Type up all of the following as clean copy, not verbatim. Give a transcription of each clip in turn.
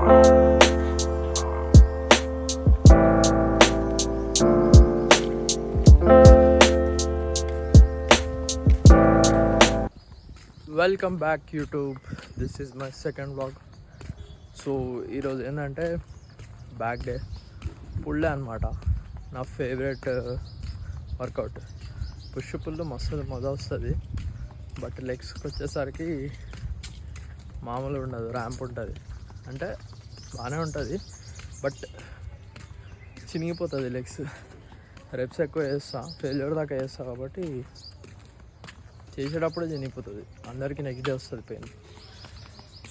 Welcome back YouTube. This is my second vlog. So ఈరోజు ఏంటంటే back day, full day అనమాట. నా favourite work out. Push pull మస్తు మజా వస్తుంది. బట్ లెగ్స్కి వచ్చేసరికి మామూలు ఉండదు, ర్యాంప్ ఉంటుంది. అంటే బాగానే ఉంటుంది బట్ చినిగిపోతుంది లెగ్స్. రెప్స్ ఎక్కువ చేస్తా, ఫెయిల్యూర్ దాకా చేస్తా కాబట్టి చేసేటప్పుడే చినిగిపోతుంది. అందరికీ నెగిటివ్ వస్తుంది పెయిన్.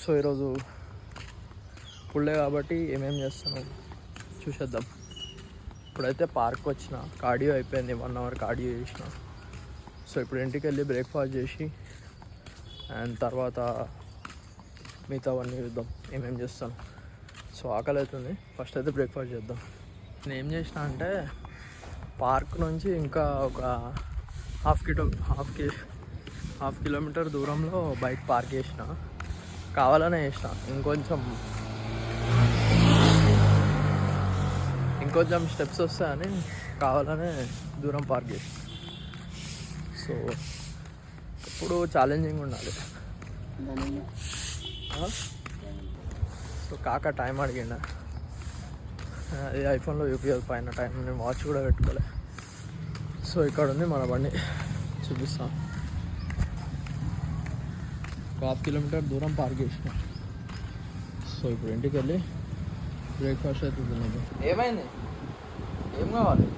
సో ఈరోజు పుల్లే కాబట్టి ఏమేమి చేస్తాను చూసేద్దాం. ఇప్పుడైతే పార్క్ వచ్చిన, కార్డియో అయిపోయింది, 1 అవర్ కార్డియో చేసిన. సో ఇప్పుడు ఇంటికి వెళ్ళి బ్రేక్ఫాస్ట్ చేసి అండ్ తర్వాత మిగతావన్నీ చూద్దాం ఏమేమి చేస్తాను. సో ఆకలి అవుతుంది, ఫస్ట్ అయితే బ్రేక్ఫాస్ట్ చేద్దాం. నేను ఏం చేసిన అంటే పార్క్ నుంచి ఇంకా ఒక హాఫ్ కిలోమీటర్ దూరంలో బైక్ పార్క్ చేసిన. కావాలనే చేసిన, ఇంకొంచెం స్టెప్స్ వస్తాయని కావాలనే దూరం పార్క్ చేసిన. సో ఇప్పుడు ఛాలెంజింగ్ ఉండాలి. సో కాక టైం అడిగిండ, అది ఐఫోన్లో చూపించదు పైన టైం. నేను వాచ్ కూడా పెట్టుకోలే. సో ఇక్కడ ఉంది మన బండి, చూపిస్తాను. 1/2 కిలోమీటర్ దూరం పార్క్ చేసిన. సో ఇప్పుడు ఇంటికి వెళ్ళి బ్రేక్ఫాస్ట్ అయితే తిన్నాను. ఏమైంది? ఏం కావాలి?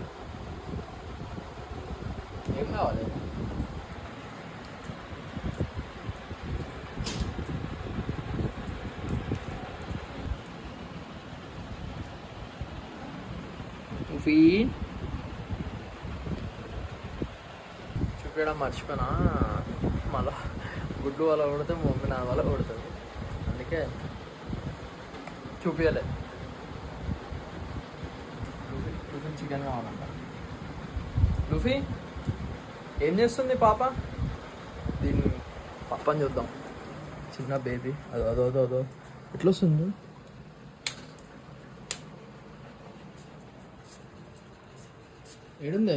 చూపించడం మర్చిపోయినా. మళ్ళా గుడ్డు వల్ల కొడితే మమ్మీ నా వల్ల కొడుతుంది, అందుకే చూపించలే. లూఫీ చికెన్ కావాలంట. లూఫీ ఏం చేస్తుంది పాప? దీన్ని పాపని చూద్దాం. చిన్న బేబీ, అదో ఎట్లా వస్తుంది? ఏడుందే?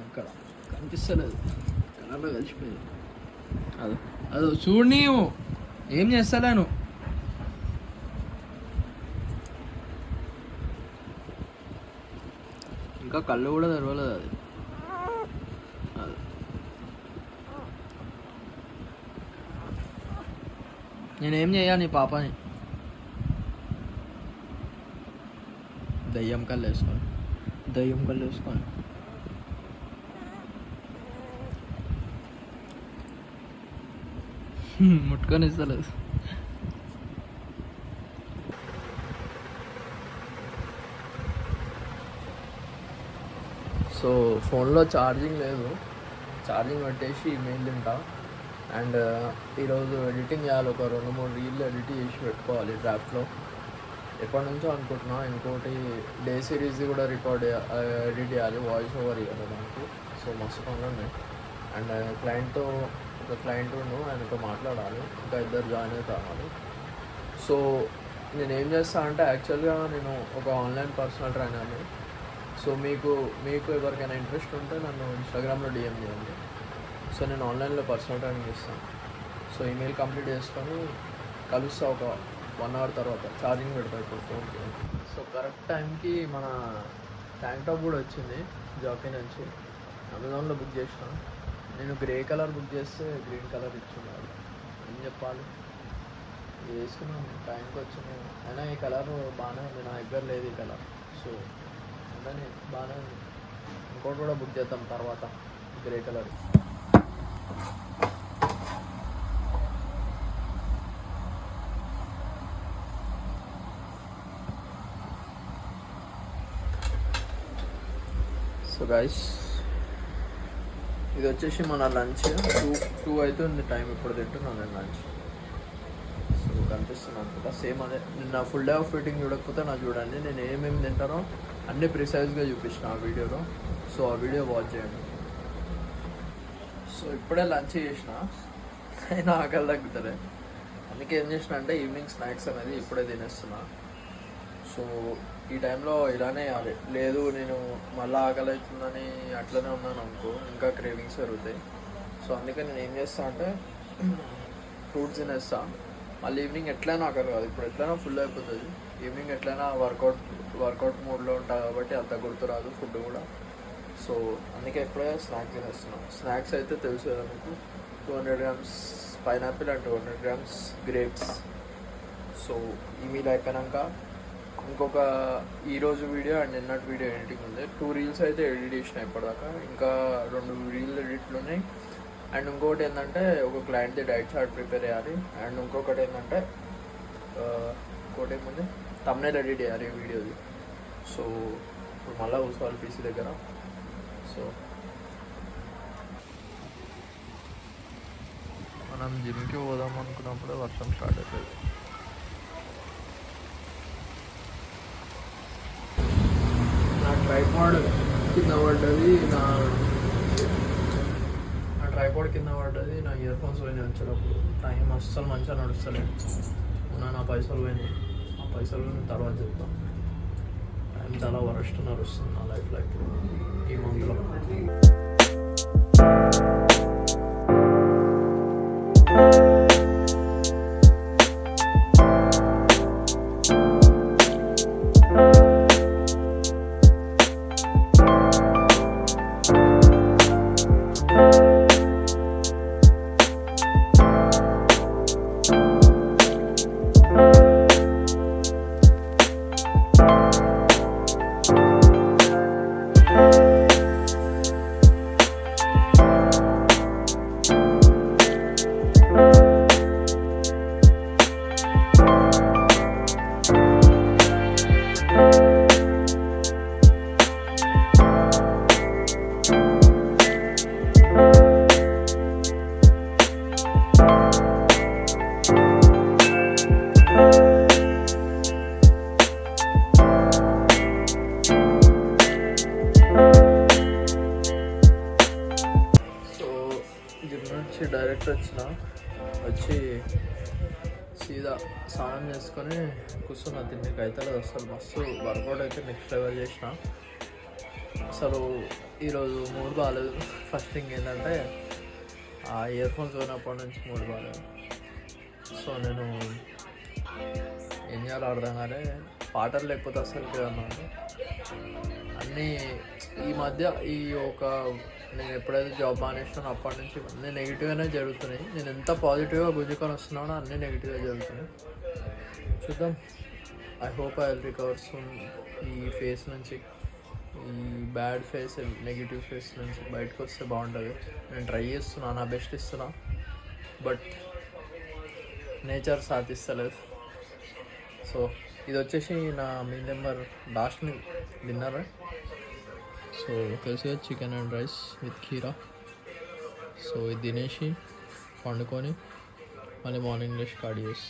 ఇక్కడ కనిపిస్తలేదు, కలర్లో కలిసిపోయింది. అదో చూడు, నీవు ఏం చేస్తలేను. ఇంకా కళ్ళు కూడా తెరవలేదు అది. నేనేం చేయాలి పాపని? దయ్యం కళ్ళు వేసుకొని ముట్టుకొని ఇస్తలేదు. సో ఫోన్లో ఛార్జింగ్ లేదు, ఛార్జింగ్ పెట్టేసి ఈమెయిల్ తింటా. అండ్ ఈరోజు ఎడిటింగ్ చేయాలి, ఒక 2-3 రీళ్ళు ఎడిట్ చేసి పెట్టుకోవాలి డ్రాఫ్ట్లో. ఎప్పటి నుంచో అనుకుంటున్నా. ఇంకోటి డే సిరీస్ కూడా ఎడిట్ చేయాలి, వాయిస్ ఓవర్ ఇవ్వాలి దానికి. సో మస్తు పనులు ఉన్నాయి. అండ్ ఒక క్లయింట్ ఆయనతో మాట్లాడాలి, ఇంకా 2 జాయిన్ అయితే రావాలి. సో నేను ఏం చేస్తాను అంటే, యాక్చువల్గా నేను ఒక ఆన్లైన్ పర్సనల్ ట్రైనర్ని. సో మీకు ఎవరికైనా ఇంట్రెస్ట్ ఉంటే నన్ను ఇన్స్టాగ్రామ్లో డిఎం చేయండి. సో నేను ఆన్లైన్లో పర్సనల్ ట్రైనింగ్ ఇస్తాను. సో ఈమెయిల్ కంప్లీట్ చేసుకొని కలుస్తా ఒక 1 అవర్ తర్వాత. ఛార్జింగ్ పెడతా ఇప్పుడు ఫోన్కి. సో కరెక్ట్ టైంకి మన ట్యాంక్ టాప్ కూడా వచ్చింది జాకీ నుంచి. అమెజాన్లో బుక్ చేసిన. నేను గ్రే కలర్ బుక్ చేస్తే గ్రీన్ కలర్ ఇచ్చున్నాడు. ఏం చెప్పాలి, వేసుకున్నాను, టైంకి వచ్చింది. అయినా ఈ కలర్ బాగానే ఉంది, నా దగ్గర లేదు ఈ కలర్. సో అందుకని బాగానే ఉంది. ఇంకోటి కూడా బుక్ చేద్దాం తర్వాత, గ్రే కలర్. సో గైస్, ఇది వచ్చేసి మన లంచ్. 2 అవుతుంది టైం, ఇప్పుడు తింటున్నాను నేను లంచ్. సో కనిపిస్తుంది అనుకుంటా, సేమ్ అదే. నిన్న ఫుల్ డే ఆఫ్ ఫిట్టింగ్ చూడకపోతే నాకు చూడండి, నేను ఏమేమి తింటానో అన్నీ ప్రిసైజ్గా చూపించిన ఆ వీడియోలో. సో ఆ వీడియో వాచ్ చేయండి. సో ఇప్పుడే లంచ్ చేసిన, అయినా ఆకలి తగ్గుతుంది. అందుకే ఏం చేసిన అంటే ఈవినింగ్ స్నాక్స్ అనేది ఇప్పుడే తినేస్తున్నా. సో ఈ టైంలో ఇలానే లేదు నేను మళ్ళీ ఆకలి అవుతుందని అట్లనే ఉన్నాను అనుకో, ఇంకా క్రేవింగ్స్ పెరుగుతాయి. సో అందుకే నేను ఏం చేస్తాను అంటే ఫ్రూట్స్ తినేస్తా. మళ్ళీ ఈవినింగ్ ఎట్లయినా ఆకలి కాదు, ఇప్పుడు ఎట్లయినా ఫుల్ అయిపోతుంది. ఈవినింగ్ ఎట్లయినా వర్కౌట్ మూడ్లో ఉంటా కాబట్టి అంత గుర్తురాదు ఫుడ్ కూడా. సో అందుకే ఎప్పుడే స్నాక్స్ తినేస్తున్నాను. స్నాక్స్ అయితే తెలుసు కదా మీకు, 200 grams pineapple and 200 grams grapes. So ఈ మీల్ అయిపోయాక ఇంకొక ఈరోజు వీడియో అండ్ నిన్నటి వీడియో ఎడిటింగ్ ఉంది. 2 reels అయితే ఎడిట్ చేసిన ఇప్పటిదాకా, ఇంకా 2 reel ఎడిట్లు ఉన్నాయి. అండ్ ఇంకొకటి ఏంటంటే ఒక క్లయింట్ది డైట్ చార్ట్ ప్రిపేర్ చేయాలి. అండ్ ఇంకొకటి ఏంటంటే ఇంకోటి ఏముంది, థంబ్నెయిల్ ఎడిట్ చేయాలి వీడియోది. సో ఇప్పుడు మళ్ళీ కూర్చోవాలి పీసీ దగ్గర. సో మనం జిమ్కి పోదాం అనుకున్నప్పుడే వర్షం స్టార్ట్ అవుతుంది. నా ట్రైపాడ్ కింద పడ్డది, నా ఇయర్ ఫోన్స్ పోయినాయి వచ్చేటప్పుడు. టైం అస్సలు మంచిగా నడుస్తలేదు. నా పైసలు పోయినాయి, ఆ పైసలు తర్వాత చెప్తాను. టైం చాలా వరస్ట్ నడుస్తుంది నా లైఫ్లో ఇప్పుడు ఈ మంత్లో. డైరెక్ట్ వచ్చి సీదా స్నానం చేసుకొని కూర్చున్నా. తిండికి అయితే అసలు మస్తు వర్కౌట్ అయితే నెక్స్ట్ లెవెల్ చేసిన. అసలు ఈరోజు మూడు బాగాలేదు. ఫస్ట్ థింగ్ ఏంటంటే ఆ ఇయర్ ఫోన్స్ పోయినప్పటి నుంచి మూడు బాగాలేదు. సో నేను ఏం చేయాలో అర్థం కాలే, పాటలు లేకపోతే అసలు అన్నాను. అన్నీ ఈ మధ్య నేను ఎప్పుడైతే జాబ్ మానేసినానో అప్పటి నుంచి అన్నీ నెగిటివ్గానే జరుగుతున్నాయి. నేను ఎంత పాజిటివ్గా గుంజుకొని వస్తున్నానో అన్నీ నెగిటివ్గా జరుగుతున్నాయి. చూద్దాం. I hope I will recover soon. ఈ ఫేస్ నుంచి, ఈ బ్యాడ్ ఫేస్, నెగిటివ్ ఫేస్ నుంచి బయటకు వస్తే బాగుంటుంది. నేను ట్రై చేస్తున్నా, నా బెస్ట్ ఇస్తున్నా, బట్ నేచర్ సాధిస్తలేదు. సో ఇది వచ్చేసి నా meal number last dinner. So తెలుసుగా చికెన్ అండ్ రైస్ విత్ కీరా. సో ఇది తినేసి పండుకొని మళ్ళీ మార్నింగ్ స్టార్ట్ చేసి